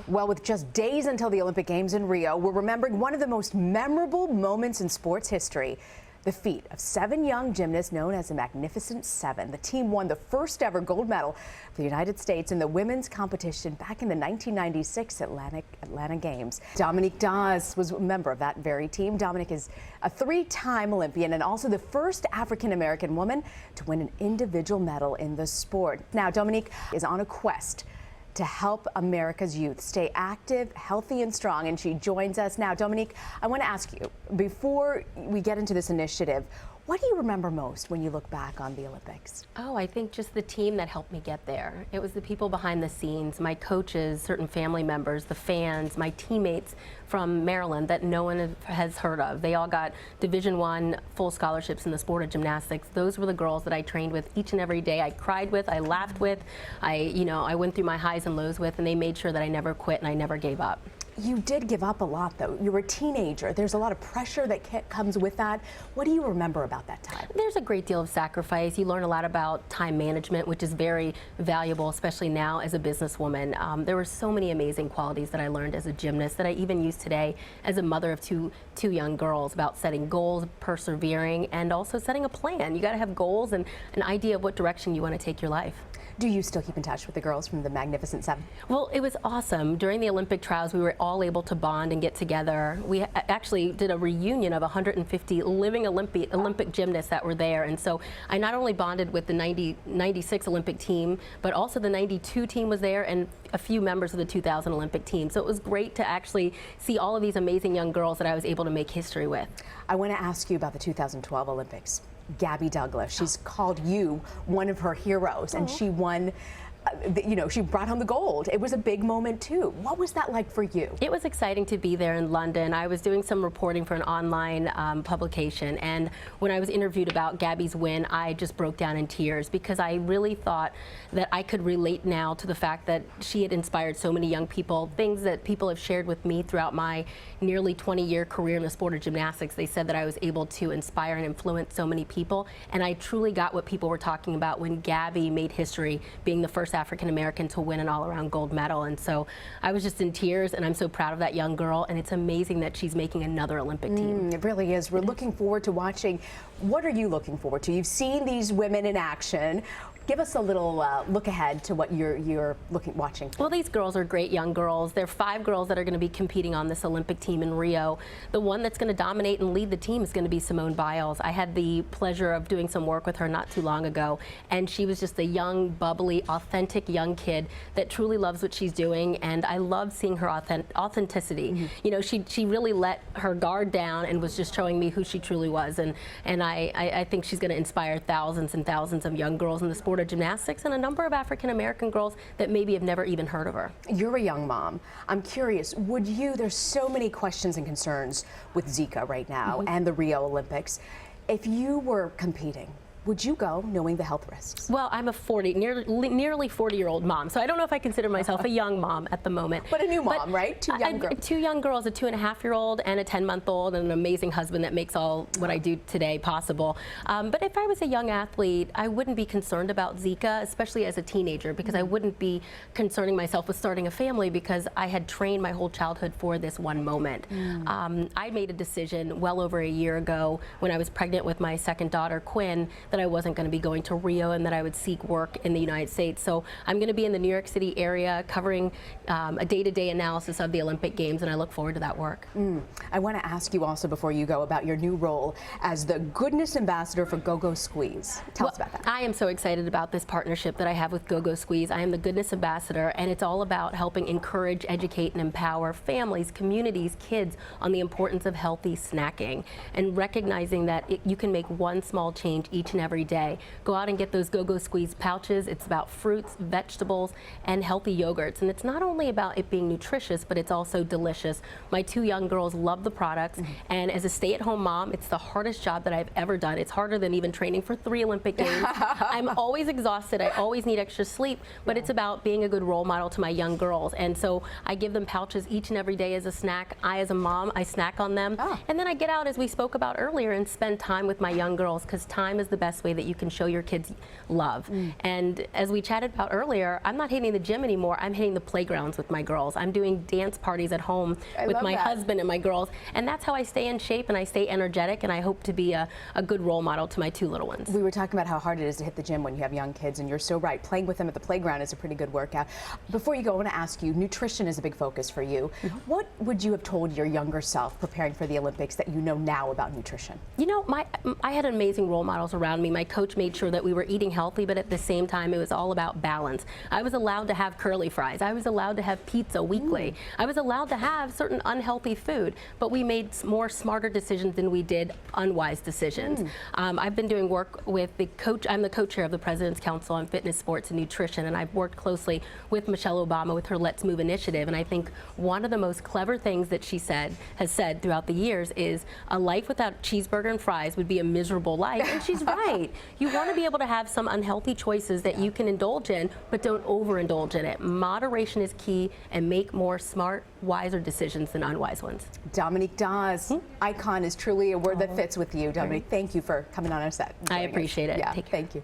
Well, with just days until the Olympic Games in Rio, we're remembering one of the most memorable moments in sports history. The feat of 7 young gymnasts known as the Magnificent Seven. The team won the first ever gold medal for the United States in the women's competition back in the 1996 Atlanta Games. Dominique Dawes was a member of that very team. Dominique is a 3-time Olympian and also the first African-American woman to win an individual medal in the sport. Now, Dominique is on a quest to help America's youth stay active, healthy, and strong. And she joins us now. Dominique, I want to ask you, before we get into this initiative, what do you remember most when you look back on the Olympics? Oh, I think just the team that helped me get there. It was the people behind the scenes, my coaches, certain family members, the fans, my teammates from Maryland that no one has heard of. They all got Division I full scholarships in the sport of gymnastics. Those were the girls that I trained with each and every day. I cried with, I laughed with, I went through my highs and lows with, and they made sure that I never quit and I never gave up. You did give up a lot, though. You were a teenager. There's a lot of pressure that comes with that. What do you remember about that time? There's a great deal of sacrifice. You learn a lot about time management, which is very valuable, especially now as a businesswoman. There were so many amazing qualities that I learned as a gymnast that I even use today as a mother of two young girls, about setting goals, persevering, and also setting a plan. You got to have goals and an idea of what direction you want to take your life. Do you still keep in touch with the girls from the Magnificent Seven? Well, it was awesome. During the Olympic trials, we were all able to bond and get together. We actually did a reunion of 150 living Olympic gymnasts that were there. And so I not only bonded with the 96 Olympic team, but also the 92 team was there and a few members of the 2000 Olympic team. So it was great to actually see all of these amazing young girls that I was able to make history with. I want to ask you about the 2012 Olympics. Gabby Douglas, she's called you one of her heroes, and she won, she brought home the gold. It was a big moment too. What was that like for you? It was exciting to be there in London. I was doing some reporting for an online publication, and when I was interviewed about Gabby's win, I just broke down in tears because I really thought that I could relate now to the fact that she had inspired so many young people, things that people have shared with me throughout my nearly 20-year career in the sport of gymnastics. They said that I was able to inspire and influence so many people, and I truly got what people were talking about when Gabby made history, being the first African-American to win an all-around gold medal. And so I was just in tears, and I'm so proud of that young girl, and it's amazing that she's making another Olympic team. It really is. We're looking forward to watching. What are you looking forward to? You've seen these women in action. Give us a little look ahead to what you're watching. Well, these girls are great young girls. There are 5 girls that are going to be competing on this Olympic team in Rio. The one that's going to dominate and lead the team is going to be Simone Biles. I had the pleasure of doing some work with her not too long ago, and she was just a young, bubbly, authentic young kid that truly loves what she's doing, and I love seeing her authenticity. You know, she really let her guard down and was just showing me who she truly was, and I think she's going to inspire thousands and thousands of young girls in the sport of gymnastics and a number of African-American girls that maybe have never even heard of her. You're a young mom. I'm curious, there's so many questions and concerns with Zika right now and the Rio Olympics. If you were competing, would you go knowing the health risks? Well, I'm a nearly 40-year-old mom, so I don't know if I consider myself a young mom at the moment. But a new mom, right? 2 young girls. 2 young girls, a 2.5-year-old and a 10-month-old, and an amazing husband that makes all what I do today possible. But if I was a young athlete, I wouldn't be concerned about Zika, especially as a teenager, because I wouldn't be concerning myself with starting a family because I had trained my whole childhood for this one moment. I made a decision well over a year ago when I was pregnant with my second daughter, Quinn, that I wasn't going to be going to Rio and that I would seek work in the United States. So I'm going to be in the New York City area covering a day-to-day analysis of the Olympic Games, and I look forward to that work. I want to ask you also before you go about your new role as the Goodness Ambassador for Go-Go Squeeze. Tell us about that. I am so excited about this partnership that I have with Go-Go Squeeze. I am the Goodness Ambassador, and it's all about helping encourage, educate, and empower families, communities, kids on the importance of healthy snacking and recognizing that you can make one small change each and every day. Go out and get those Go-Go Squeeze pouches. It's about fruits, vegetables, and healthy yogurts. And it's not only about it being nutritious, but it's also delicious. My 2 young girls love the products, and as a stay-at-home mom, it's the hardest job that I've ever done. It's harder than even training for 3 Olympic Games. I'm always exhausted. I always need extra sleep, but it's about being a good role model to my young girls. And so I give them pouches each and every day as a snack. As a mom, I snack on them. And then I get out, as we spoke about earlier, and spend time with my young girls, because time is the best best way that you can show your kids love. And as we chatted about earlier, I'm not hitting the gym anymore. I'm hitting the playgrounds with my girls. I'm doing dance parties at home with my husband and my girls. And that's how I stay in shape and I stay energetic, and I hope to be a good role model to my 2 little ones. We were talking about how hard it is to hit the gym when you have young kids, and you're so right. Playing with them at the playground is a pretty good workout. Before you go, I want to ask you, nutrition is a big focus for you. What would you have told your younger self preparing for the Olympics that you know now about nutrition? You know, I had amazing role models around me. My coach made sure that we were eating healthy, but at the same time, it was all about balance. I was allowed to have curly fries. I was allowed to have pizza weekly. I was allowed to have certain unhealthy food, but we made more smarter decisions than we did unwise decisions. I've been doing work with the coach. I'm the co-chair of the President's Council on Fitness, Sports, and Nutrition, and I've worked closely with Michelle Obama with her Let's Move initiative. And I think one of the most clever things that she has said throughout the years is a life without cheeseburger and fries would be a miserable life. And she's right. You want to be able to have some unhealthy choices that you can indulge in, but don't overindulge in it. Moderation is key, and make more smart, wiser decisions than unwise ones. Dominique Dawes, icon is truly a word that fits with you. Dominique, thank you for coming on our set. I appreciate it. Yeah, Take care. thank you.